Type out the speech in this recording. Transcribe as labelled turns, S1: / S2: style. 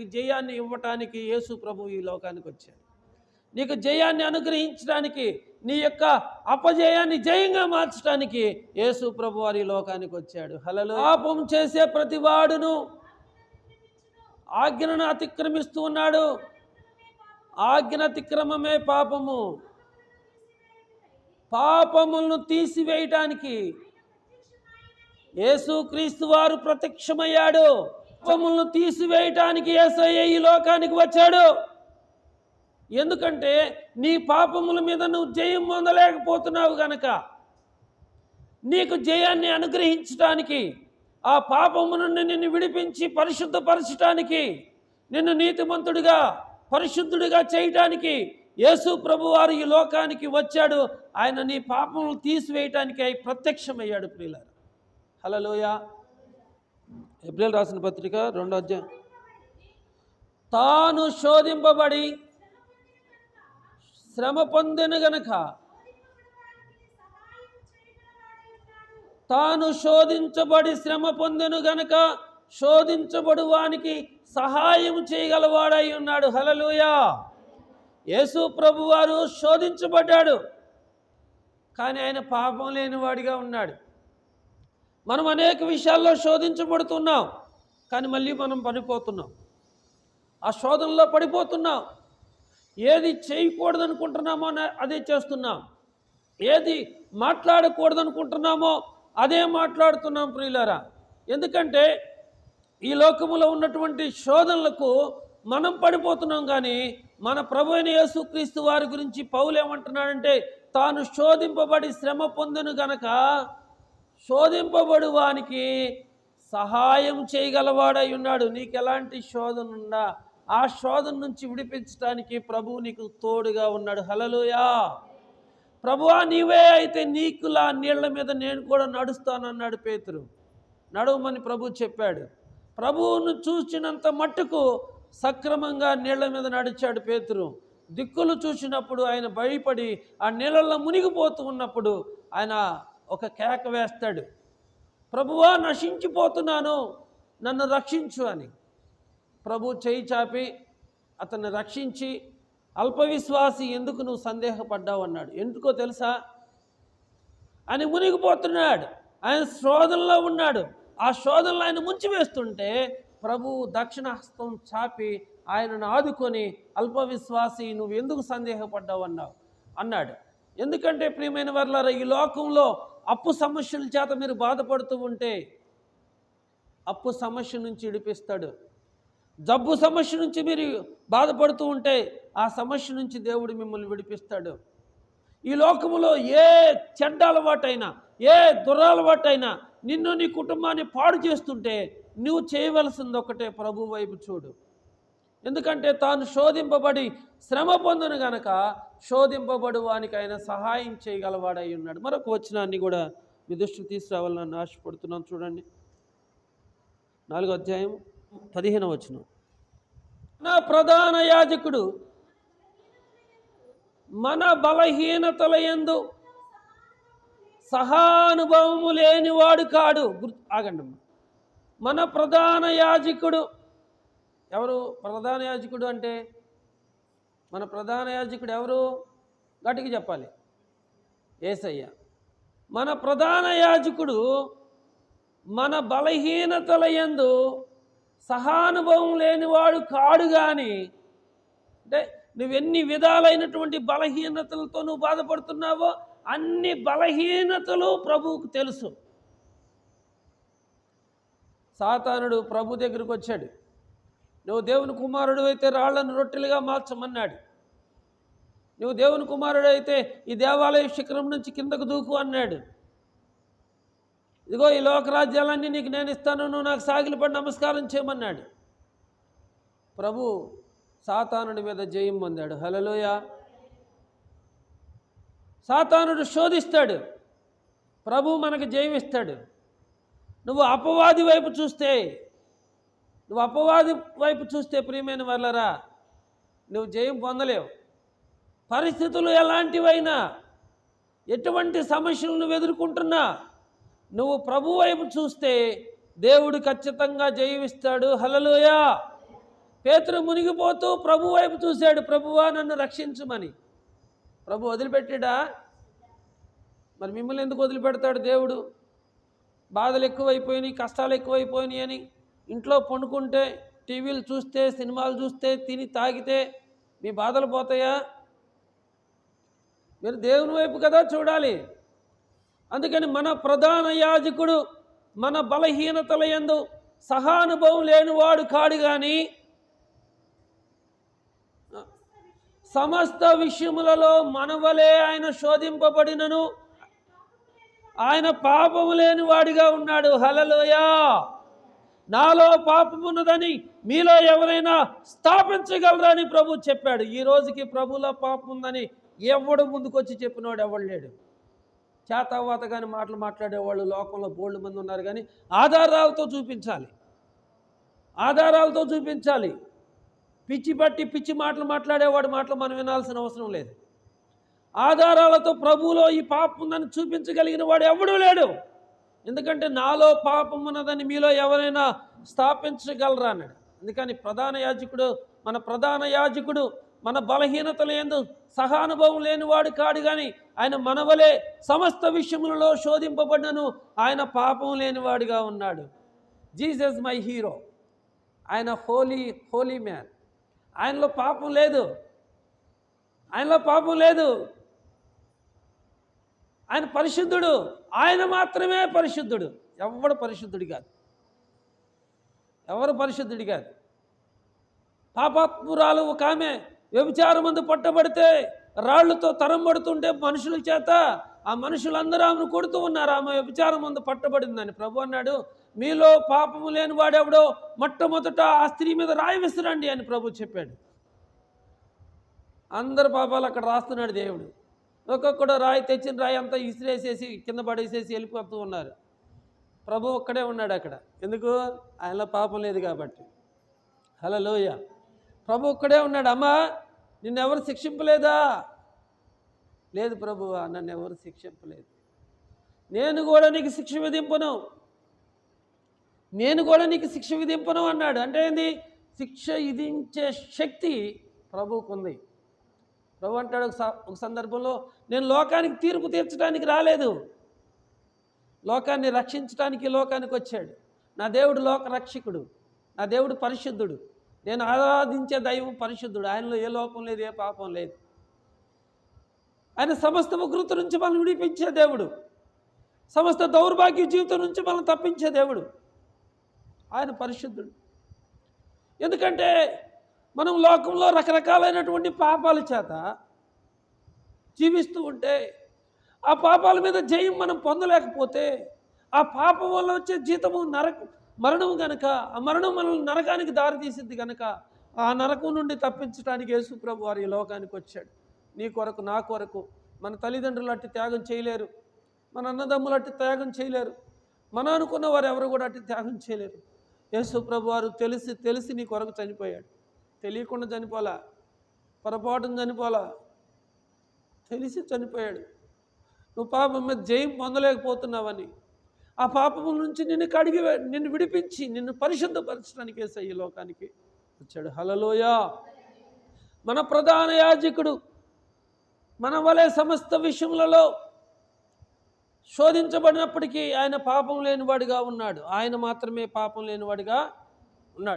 S1: నీకు జయాన్ని ఇవ్వటానికి యేసు ప్రభు ఈ లోకానికి వచ్చాడు. నీకు జయాన్ని అనుగ్రహించడానికి, నీ యొక్క అపజయాన్ని జయంగా మార్చడానికి యేసు ప్రభు వారి లోకానికి వచ్చాడు. హల్లెలూయా. పాపం చేసే ప్రతి వాడును ఆజ్ఞను అతిక్రమిస్తూ ఉన్నాడు. ఆజ్ఞ అతిక్రమమే పాపము. పాపములను తీసివేయటానికి యేసుక్రీస్తు వారు ప్రత్యక్షమయ్యాడు. పాపములను తీసివేయటానికి యేసయ్య ఈ లోకానికి వచ్చాడు. ఎందుకంటే నీ పాపముల మీద నువ్వు జయం పొందలేకపోతున్నావు గనక, నీకు జయాన్ని అనుగ్రహించటానికి, ఆ పాపము నుండి నిన్ను విడిపించి పరిశుద్ధపరచటానికి, నిన్ను నీతిమంతుడిగా పరిశుద్ధుడిగా చేయటానికి యేసు ప్రభువారు ఈ లోకానికి వచ్చాడు. ఆయన నీ పాపములను తీసివేయటానికి ప్రత్యక్షమయ్యాడు. ప్రియులారా, హల్లెలూయా. ఎబ్రియలు రాసిన పత్రిక 2వ అధ్యాయం. తాను శోధింపబడి శ్రమ పొందెను గనక, తాను శోధించబడి శ్రమ పొందెను గనక శోధించబడు వానికి సహాయం చేయగలవాడై ఉన్నాడు. హల్లెలూయా. యేసు ప్రభు వారు శోధించబడ్డాడు, కానీ ఆయన పాపం లేనివాడిగా ఉన్నాడు. మనం అనేక విషయాల్లో శోధించబడుతున్నాం, కానీ మళ్ళీ మనం పడిపోతున్నాం. ఆ శోధనలో పడిపోతున్నాం. ఏది చేయకూడదు అనుకుంటున్నామో అదే చేస్తున్నాం, ఏది మాట్లాడకూడదు అనుకుంటున్నామో అదే మాట్లాడుతున్నాం. ప్రియులారా, ఎందుకంటే ఈ లోకములో ఉన్నటువంటి శోధనలకు మనం పడిపోతున్నాం. కానీ మన ప్రభు అయిన యేసుక్రీస్తు వారి గురించి పౌలు ఏమంటున్నాడంటే, తాను శోధింపబడి శ్రమ పొందెను గనక శోధింపబడు వానికి సహాయం చేయగలవాడై ఉన్నాడు. నీకు ఎలాంటి శోధన ఉన్నా ఆ శోధన నుంచి విడిపించడానికి ప్రభువు నీకు తోడుగా ఉన్నాడు. హల్లెలూయా. ప్రభువా, నీవే అయితే నీకులా నీళ్ల మీద నేను కూడా నడుస్తానన్నాడు పేతురు. నడవమని ప్రభు చెప్పాడు. ప్రభువును చూసినంత మట్టుకు సక్రమంగా నీళ్ల మీద నడిచాడు పేతురు. దిక్కులు చూసినప్పుడు ఆయన భయపడి ఆ నీళ్ళల్లో మునిగిపోతూ ఉన్నప్పుడు ఆయన ఒక కేక వేస్తాడు, ప్రభువా, నశించిపోతున్నాను, నన్ను రక్షించు అని. ప్రభు చేయి చాపి అతన్ని రక్షించి, అల్పవిశ్వాసి, ఎందుకు నువ్వు సందేహపడ్డావు అన్నాడు. ఎందుకో తెలుసా? ఆయన మునిగిపోతున్నాడు, ఆయన శోధనలో ఉన్నాడు. ఆ శోధనలో ఆయన ముంచివేస్తుంటే ప్రభు దక్షిణ హస్తం చాపి ఆయనను ఆదుకొని, అల్పవిశ్వాసి, నువ్వు ఎందుకు సందేహపడ్డావు అన్నాడు. ఎందుకంటే ప్రియమైన వారలారా, ఈ లోకంలో అప్పు సమస్యల చేత మీరు బాధపడుతూ ఉంటే అప్పు సమస్య నుంచి విడిపిస్తాడు. జబ్బు సమస్య నుంచి మీరు బాధపడుతూ ఉంటే ఆ సమస్య నుంచి దేవుడు మిమ్మల్ని విడిపిస్తాడు. ఈ లోకములో ఏ చెడ్డ అలవాటైనా, ఏ దురలవాటైనా నిన్ను, నీ కుటుంబాన్ని పాడు చేస్తుంటే నువ్వు చేయవలసింది ఒకటే, ప్రభు వైపు చూడు. ఎందుకంటే తాను శోధింపబడి శ్రమ పొందును గనక శోధింపబడు వానికి ఆయన సహాయం చేయగలవాడై ఉన్నాడు. మరొక వచనాన్ని కూడా మీ దృష్టికి తీసుకురావాలని ఆశపడుతున్నాను. చూడండి, 4వ అధ్యాయం 15వ వచనం. నా ప్రధాన యాజకుడు మన బలహీనతల యందు సహానుభవము లేనివాడు కాడు. ఆగండి. మన ప్రధాన యాజకుడు ఎవరు? ప్రధాన యాజకుడు అంటే మన ప్రధాన యాజకుడు ఎవరు? గట్టిగా చెప్పాలి, యేసయ్య. మన ప్రధాన యాజకుడు మన బలహీనతల యందు సహానుభవం లేనివాడు కాడు. కానీ అంటే నువ్వెన్ని విధాలైనటువంటి బలహీనతలతో నువ్వు బాధపడుతున్నావో అన్ని బలహీనతలు ప్రభువుకు తెలుసు. సాతానుడు ప్రభు దగ్గరికి వచ్చాడు, నువ్వు దేవుని కుమారుడు అయితే రాళ్లను రొట్టెలుగా మార్చమన్నాడు. నువ్వు దేవుని కుమారుడు అయితే ఈ దేవాలయ శిఖరం నుంచి కిందకు దూకు అన్నాడు. ఇదిగో ఈ లోకరాజ్యాలన్నీ నీకు నేను ఇస్తాను, నువ్వు నాకు సాగిలపడి నమస్కారం చేయమన్నాడు. ప్రభు సాతానుడి మీద జయం పొందాడు. హల్లెలూయా. సాతానుడు శోధిస్తాడు, ప్రభు మనకు జయం ఇస్తాడు. నువ్వు అపవాది వైపు చూస్తే ప్రియమైన వాళ్ళరా, నువ్వు జయం పొందలేవు. పరిస్థితులు ఎలాంటివైనా, ఎటువంటి సమస్యలు నువ్వు ఎదుర్కొంటున్నా, నువ్వు ప్రభు వైపు చూస్తే దేవుడు ఖచ్చితంగా జయమిస్తాడు. హల్లెలూయా. పేతురు మునిగిపోతూ ప్రభు వైపు చూశాడు, ప్రభువా నన్ను రక్షించుమని. ప్రభు వదిలిపెట్టాడా? మరి మిమ్మల్ని ఎందుకు వదిలిపెడతాడు దేవుడు? బాధలు ఎక్కువైపోయినాయి, కష్టాలు ఎక్కువైపోయినాయి అని ఇంట్లో పండుకుంటే, టీవీలు చూస్తే, సినిమాలు చూస్తే, తిని తాగితే మీ బాధలు పోతాయా? మీరు దేవుని వైపు కదా చూడాలి. అందుకని మన ప్రధాన యాజకుడు మన బలహీనతల యందు సహానుభవం లేనివాడు కాడు, కానీ సమస్త విషయములలో మనవలే ఆయన శోధింపబడినను ఆయన పాపము లేని వాడిగా ఉన్నాడు. హల్లెలూయా. నాలో పాపమున్నదని మీలో ఎవరైనా స్థాపించగలరని ప్రభు చెప్పాడు. ఈ రోజుకి ప్రభులో పాపం ఉందని ఎవడు ముందుకొచ్చి చెప్పినవాడు ఎవడు లేడు. చేతవాత కానీ మాటలు మాట్లాడేవాళ్ళు లోకంలో బోల్డ్ మంది ఉన్నారు, కానీ ఆధారాలతో చూపించాలి, ఆధారాలతో చూపించాలి. పిచ్చి పట్టి పిచ్చి మాటలు మాట్లాడేవాడు మాటలు మనం వినాల్సిన అవసరం లేదు. ఆధారాలతో ప్రభువులో ఈ పాపం ఉందని చూపించగలిగిన వాడు ఎవడూ లేడు. ఎందుకంటే నాలో పాపం ఉన్నదని మీలో ఎవరైనా స్థాపించగలరా అన్నాడు. అందుకని మన ప్రధాన యాజకుడు మన బలహీనతల యందు సహానుభవం లేనివాడు కాడు, కానీ ఆయన మనవలే సమస్త విషయములలో శోధింపబడినను ఆయన పాపం లేనివాడిగా ఉన్నాడు. Jesus my hero. ఆయన హోలీ మ్యాన్. ఆయనలో పాపం లేదు, ఆయనలో పాపం లేదు. ఆయన పరిశుద్ధుడు, ఆయన మాత్రమే పరిశుద్ధుడు. ఎవడు పరిశుద్ధుడి కాదు, ఎవరు పరిశుద్ధుడి కాదు. పాపాత్మురాలు ఒక ఆమె వ్యభిచారమందు పట్టబడితే రాళ్లతో తరంబడుతుంటే మనుషుల చేత ఆ మనుషులందరూ ఆమెను కొడుతూ ఉన్నారు. ఆమె వ్యభిచారమందు పట్టబడిందని ప్రభు అన్నాడు, మీలో పాపము లేని వాడెవడో మొట్టమొదట ఆ స్త్రీ మీద రాయి విసిరండి అని ప్రభు చెప్పాడు. అందరు పాపాలు అక్కడ రాస్తున్నాడు దేవుడు. ఒక్కొక్కడు రాయి తెచ్చిన రాయి అంతా ఇసిరేసేసి కింద పడేసేసి వెళ్ళిపోతూ ఉన్నారు. ప్రభు ఒక్కడే ఉన్నాడు అక్కడ. ఎందుకు? ఆయనలో పాపం లేదు కాబట్టి. హల్లెలూయ. ప్రభు ఒక్కడే ఉన్నాడు. అమ్మా నిన్నెవరు శిక్షింపలేదా? లేదు ప్రభువా, నన్ను ఎవరు శిక్షింపలేదు. నేను కూడా నీకు శిక్ష విధింపను, నేను కూడా నీకు శిక్ష విధింపను అన్నాడు. అంటే ఏంది? శిక్ష విధించే శక్తి ప్రభువుకు ఉంది. ప్రభు అంటాడు ఒక సందర్భంలో, నేను లోకానికి తీర్పు తీర్చడానికి రాలేదు, లోకాన్ని రక్షించడానికి లోకానికి వచ్చాడు. నా దేవుడు లోక రక్షకుడు, నా దేవుడు పరిశుద్ధుడు, నేను ఆరాధించే దైవం పరిశుద్ధుడు. ఆయనలో ఏ లోపం లేదు, ఏ పాపం లేదు. ఆయన సమస్త ఉగ్రత నుంచి మనం విడిపించే దేవుడు, సమస్త దౌర్భాగ్య జీవితం నుంచి మనం తప్పించే దేవుడు. ఆయన పరిశుద్ధుడు. ఎందుకంటే మనం లోకంలో రకరకాలైనటువంటి పాపాల చేత జీవిస్తూ ఉంటే, ఆ పాపాల మీద జయం మనం పొందలేకపోతే, ఆ పాపం వల్ల వచ్చే జీతము మరణం కనుక, ఆ మరణం మనల్ని నరకానికి దారితీసింది కనుక, ఆ నరకం నుండి తప్పించడానికి యేసు ప్రభు వారు ఈ లోకానికి వచ్చాడు. నీ కొరకు, నా కొరకు. మన తల్లిదండ్రులు అట్టి త్యాగం చేయలేరు, మన అన్నదమ్ములు అట్టి త్యాగం చేయలేరు, మన అనుకున్న వారు ఎవరు కూడా అట్టి త్యాగం చేయలేరు. యేసు ప్రభు వారు తెలిసి నీ కొరకు చనిపోయాడు. తెలియకుండా చనిపోలా, పొరపాటును చనిపోలా, తెలిసి చనిపోయాడు. నువ్వు పాపం మీద జయం పొందలేకపోతున్నావని, ఆ పాపం నుంచి నిన్ను విడిపించి నిన్ను పరిశుద్ధపరచడానికి యేసయ్య ఈ లోకానికి వచ్చాడు. హల్లెలూయా. మన ప్రధాన యాజకుడు మన వలె సమస్త విషయములలో శోధించబడినప్పటికీ ఆయన పాపం లేనివాడిగా ఉన్నాడు. ఆయన మాత్రమే పాపం లేనివాడిగా